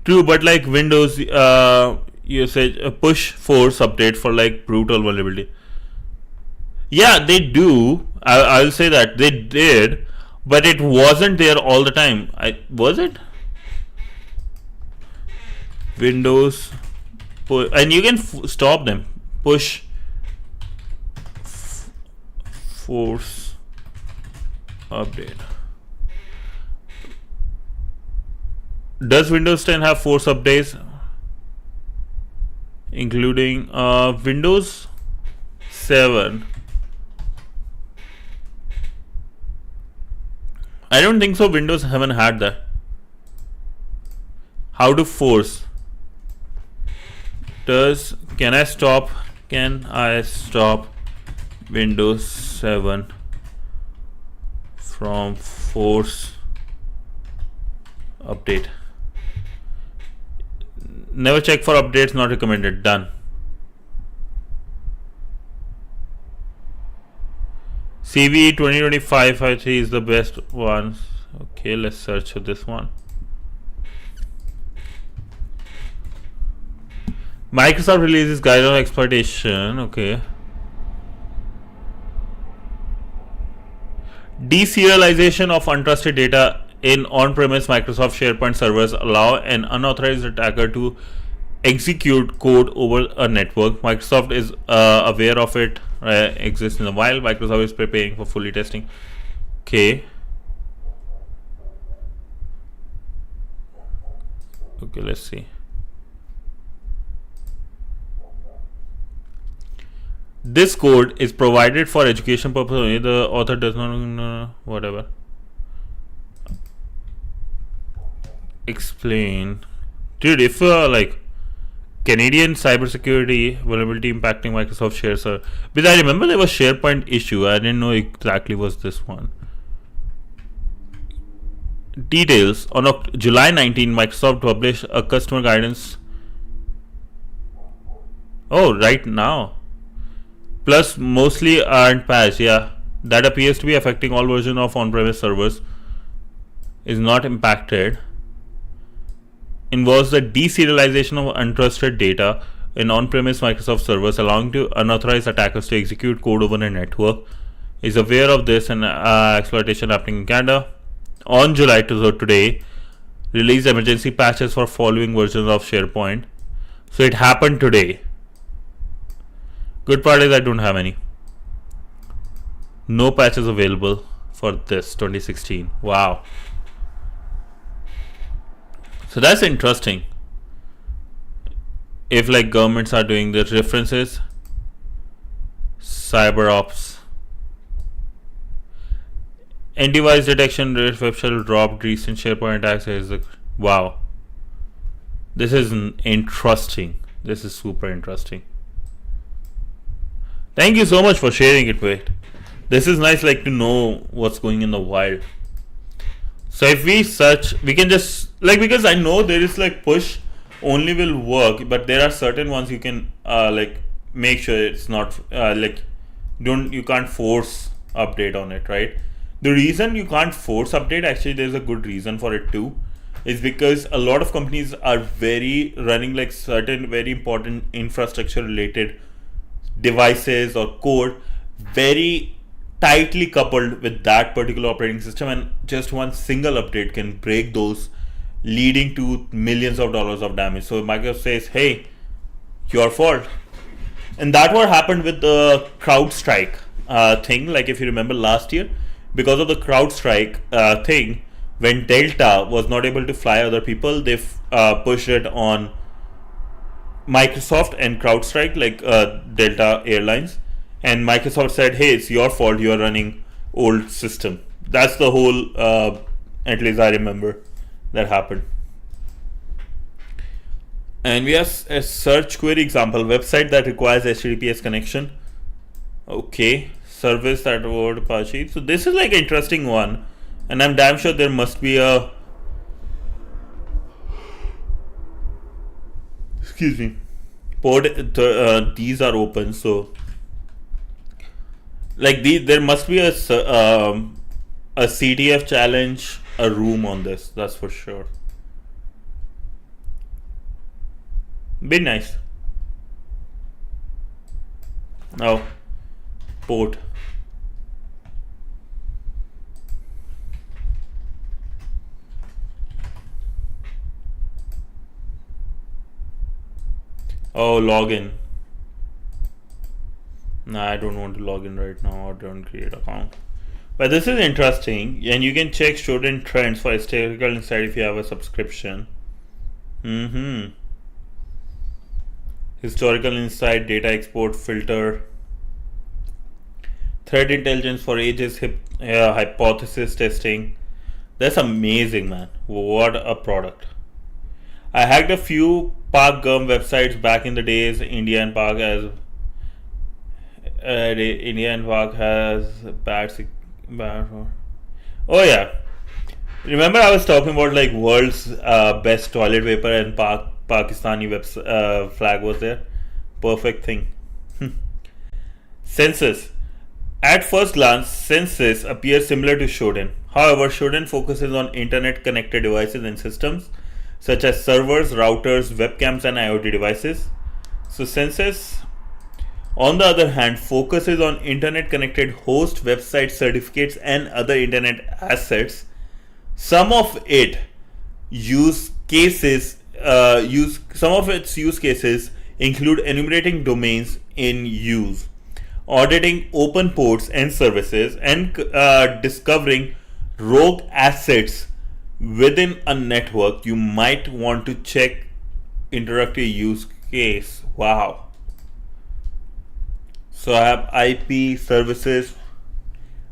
True, but like Windows, you say a push force update for like brutal vulnerability. Yeah, they do. I'll say that they did, but it wasn't there all the time. Was it? Windows, and you can stop them. Push force update. Does Windows 10 have force updates, including Windows 7? I don't think so. Windows haven't had that. How to force. Can I stop Windows 7 from force update? Never check for updates, not recommended. Done. CVE 2025-53 is the best one. Okay, let's search for this one. Microsoft releases guide on exploitation. Okay. Deserialization of untrusted data in on-premise Microsoft SharePoint servers allow an unauthorized attacker to execute code over a network. Microsoft is aware of it. Exists in the wild. Microsoft is preparing for fully testing. Okay. Okay, let's see. This code is provided for education purposes only. The author does not whatever. Explain. Dude, if like Canadian cybersecurity vulnerability impacting Microsoft shares because I remember there was SharePoint issue. I didn't know exactly was this one. Details. On July 19, Microsoft published a customer guidance. Oh, right now. Plus mostly aren't patched. Yeah, that appears to be affecting all versions of on-premise servers. Is not impacted. Involves the deserialization of untrusted data in on-premise Microsoft servers, allowing to unauthorized attackers to execute code over a network. Is aware of this and exploitation happening in Canada. On July today, released emergency patches for following versions of SharePoint. So it happened today. Good part is I don't have any. No patches available for this 2016. Wow. So that's interesting. If like governments are doing the references, cyber ops, end device detection rate web shell dropped recent SharePoint attacks. Wow. This is interesting. This is super interesting. Thank you so much for sharing it, Wait. This is nice, like to know what's going in the wild. So if we search, we can just like, because I know there is like push only will work, but there are certain ones you can like make sure it's not like you can't force update on it, right? The reason you can't force update, actually there's a good reason for it too, is because a lot of companies are very running like certain very important infrastructure related devices or code very tightly coupled with that particular operating system, and just one single update can break those, leading to millions of dollars of damage. So Microsoft says, hey, your fault. And that what happened with the CrowdStrike thing. Like if you remember last year, because of the CrowdStrike thing, when Delta was not able to fly other people, they pushed it on Microsoft and CrowdStrike, like Delta Airlines, and Microsoft said, hey, it's your fault, you are running old system. That's the whole at least I remember that happened. And we have a search query example, website that requires HTTPS connection. Okay, service that word Apache. So this is like an interesting one, and I'm damn sure there must be a excuse me port. These are open, so like there must be a CTF challenge, a room on this, that's for sure. Be nice. Now port. Oh, login. Nah, I don't want to log in right now, or don't create account. But this is interesting, and you can check student trends for historical insight if you have a subscription. Historical insight, data export filter, threat intelligence for ages, hypothesis testing. That's amazing, man. What a product. I hacked a few Pak gum websites back in the days. India and Pak has bad. Oh yeah, remember I was talking about like world's best toilet paper and Pakistani flag was there. Perfect thing. Census. At first glance, Census appears similar to Shodan. However, Shodan focuses on internet connected devices and systems such as servers, routers, webcams, and IoT devices. So, Census, on the other hand, focuses on internet connected host, website certificates, and other internet assets. Some of its use cases include enumerating domains in use, auditing open ports and services, and discovering rogue assets within a network. You might want to check introductory use case. Wow. So I have IP services,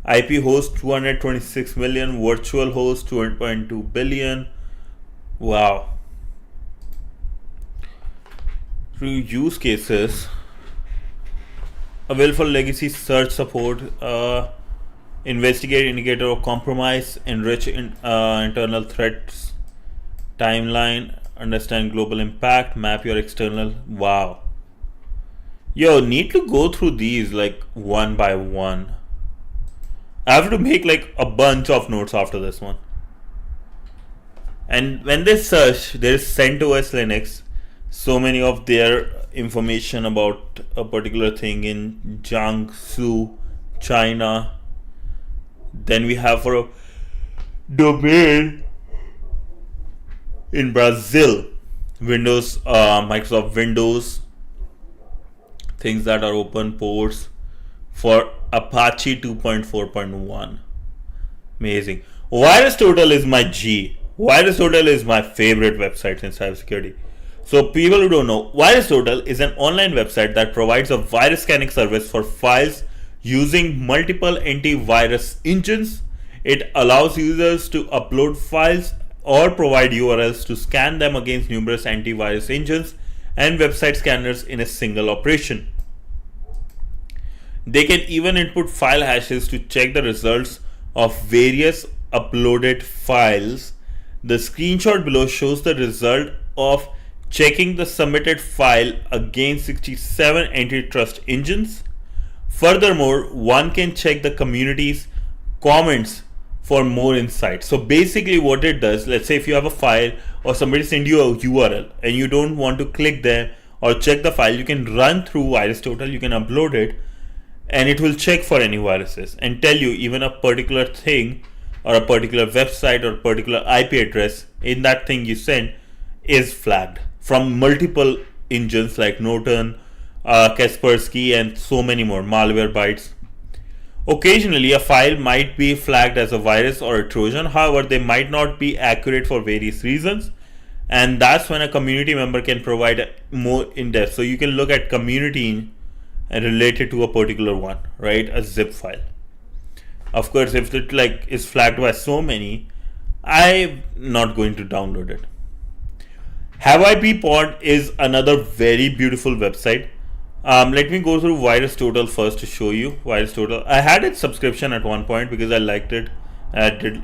IP host 226 million, virtual host 2.2 billion. Wow. Through use cases, available legacy search support, investigate indicator of compromise, enrich internal threats, timeline, understand global impact, map your external. Wow. Yo, need to go through these like one by one. I have to make like a bunch of notes after this one. And when they search, there is CentOS Linux. So many of their information about a particular thing in Jiangsu, China. Then we have for a domain in Brazil, Windows, Microsoft Windows, things that are open ports for Apache 2.4.1. Amazing. VirusTotal is my G. VirusTotal is my favorite website in cybersecurity. So people who don't know, VirusTotal is an online website that provides a virus scanning service for files using multiple antivirus engines. It allows users to upload files or provide URLs to scan them against numerous antivirus engines and website scanners in a single operation. They can even input file hashes to check the results of various uploaded files. The screenshot below shows the result of checking the submitted file against 67 antitrust engines. Furthermore, one can check the community's comments for more insight. So basically what it does, let's say if you have a file or somebody send you a URL and you don't want to click there or check the file, you can run through VirusTotal, you can upload it, and it will check for any viruses and tell you even a particular thing or a particular website or particular IP address in that thing you sent is flagged from multiple engines like Norton, Kaspersky, and so many more, Malwarebytes. Occasionally, a file might be flagged as a virus or a Trojan. However, they might not be accurate for various reasons, and that's when a community member can provide more in depth. So you can look at community and relate it to a particular one, right? A zip file. Of course, if it like is flagged by so many, I'm not going to download it. HaveIP is another very beautiful website. Let me go through VirusTotal first to show you VirusTotal. I had its subscription at one point because I liked it. I did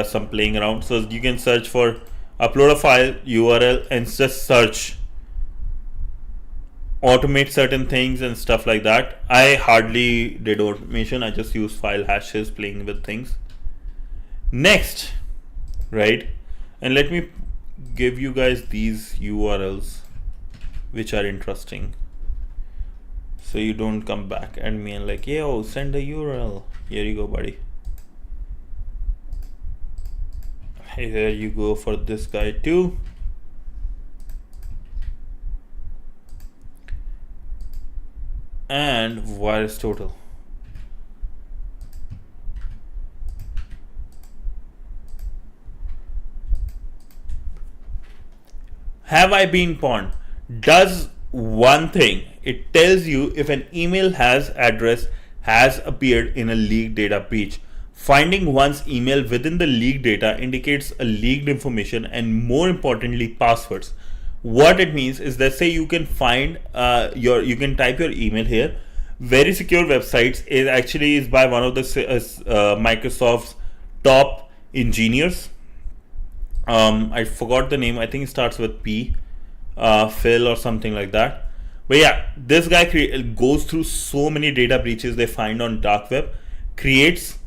some playing around. So you can search for upload a file, URL, and just search. Automate certain things and stuff like that. I hardly did automation. I just used file hashes, playing with things. Next, right? And let me give you guys these URLs which are interesting, so you don't come back at me and like, yo, send a URL. Here you go, buddy. Here you go for this guy too. And VirusTotal. Have I been pawned? Does one thing. It tells you if an email address has appeared in a leaked data breach. Finding one's email within the leaked data indicates a leaked information and, more importantly, passwords. What it means is, let's say you can find you can type your email here. Very secure websites is by one of the Microsoft's top engineers. I forgot the name. I think it starts with P, Phil or something like that. But yeah, this guy goes through so many data breaches they find on dark web, creates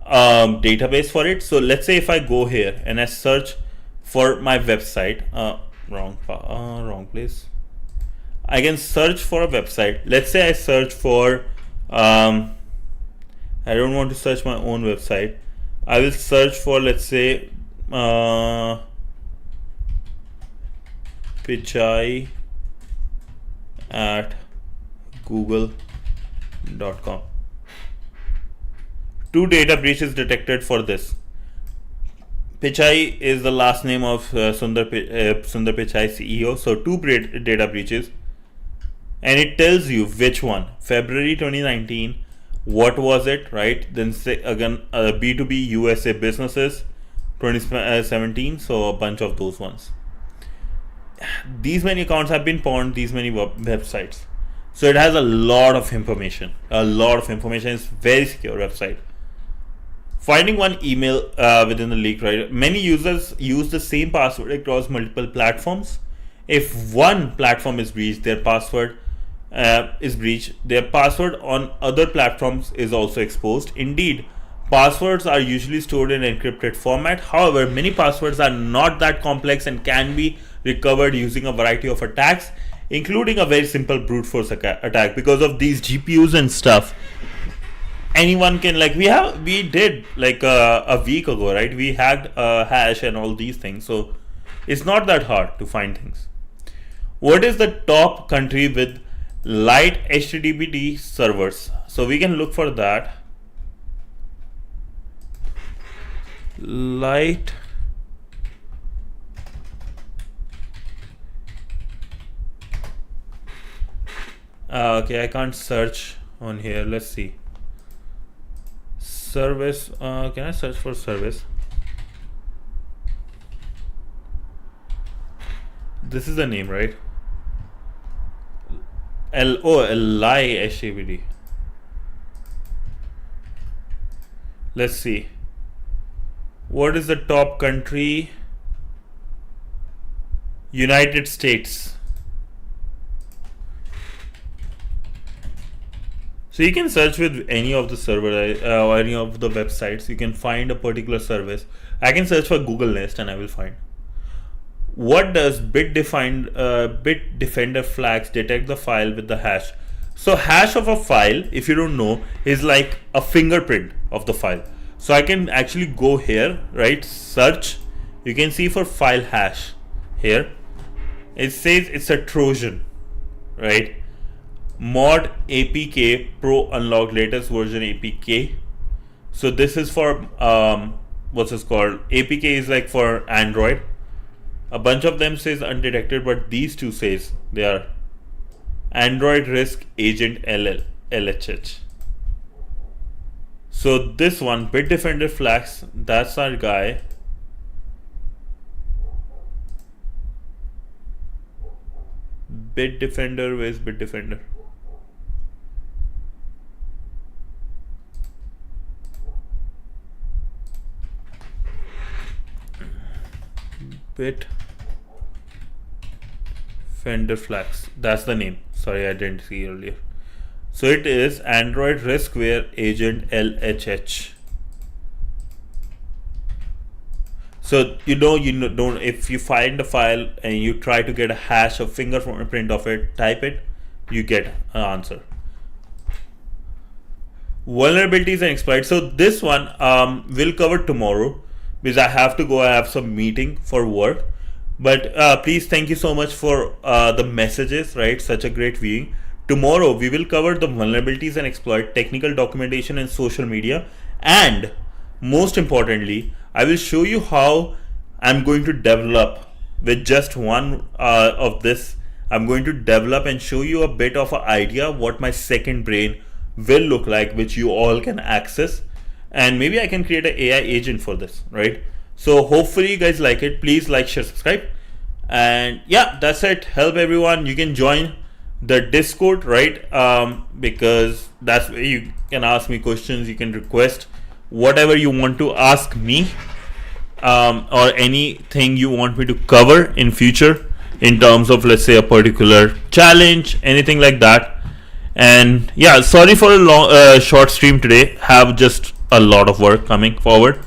database for it. So let's say if I go here and I search for my website, wrong place. I can search for a website. Let's say I search for I don't want to search my own website. I will search for, let's say, Pichai at google.com. 2 data breaches detected for this. Pichai is the last name of Sundar Pichai, CEO. So 2 data breaches, and it tells you which one. February 2019. What was it, right? Then say again, B2B USA businesses 2017. So a bunch of those ones. These many accounts have been pawned, these many websites. So it has a lot of information. It's very secure website. Finding one email within the leak, right? Many users use the same password across multiple platforms. If one platform is breached, their password their password on other platforms is also exposed. Indeed, passwords are usually stored in encrypted format. However, many passwords are not that complex and can be recovered using a variety of attacks, including a very simple brute force attack. Because of these GPUs and stuff, anyone can, like, we did like a week ago, right? We hacked hash and all these things. So it's not that hard to find things. What is the top country with light HTTP servers? So we can look for that. Light okay, I can't search on here. Let's see. Service. Can I search for service? This is the name, right? Li HTTP. Let's see. What is the top country? United States. So you can search with any of the server or any of the websites. You can find a particular service. I can search for Google Nest and I will find. What does Bitdefender flags detect the file with the hash? So hash of a file, if you don't know, is like a fingerprint of the file. So I can actually go here, right? Search. You can see for file hash here. It says it's a Trojan, right? Mod APK Pro unlocked latest version APK. So this is for what's this called? APK is like for Android. A bunch of them says undetected, but these two says they are Android Risk Agent LHH. So this one, Bitdefender flags, that's our guy. Bitdefender, where's Bitdefender? Bitdefender flags, that's the name. Sorry, I didn't see earlier. So it is Android Riskware Agent LHH. So don't, if you find a file and you try to get a hash or fingerprint of it, type it, you get an answer. Vulnerabilities and exploits. So this one we'll cover tomorrow because I have to go. I have some meeting for work. But please, thank you so much for the messages, right? Such a great viewing. Tomorrow we will cover the vulnerabilities and exploit, technical documentation and social media, and most importantly, I will show you how I'm going to develop with just one of this. I'm going to develop and show you a bit of an idea what my second brain will look like, which you all can access, and maybe I can create an AI agent for this, right? So hopefully you guys like it. Please like, share, subscribe, And yeah, that's it. Help everyone. You can join the Discord, right? Because that's where you can ask me questions. You can request whatever you want to ask me, or anything you want me to cover in future in terms of, let's say, a particular challenge, anything like that. And yeah, sorry for a long short stream today. Have just a lot of work coming forward,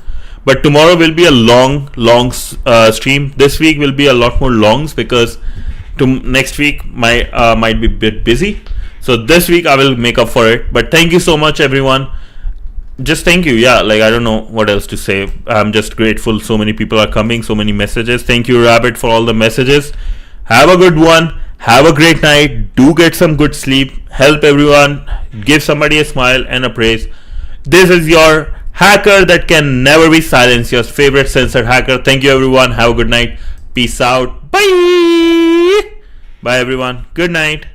but tomorrow will be a long stream. This week will be a lot more longs because next week might be a bit busy. So this week I will make up for it. But thank you so much, everyone. Just thank you. Yeah, like I don't know what else to say. I'm just grateful. So many people are coming. So many messages. Thank you, Rabbit, for all the messages. Have a good one. Have a great night. Do get some good sleep. Help everyone. Give somebody a smile and a praise. This is your hacker that can never be silenced. Your favorite censored hacker. Thank you, everyone. Have a good night. Peace out. Bye. Bye, everyone. Good night.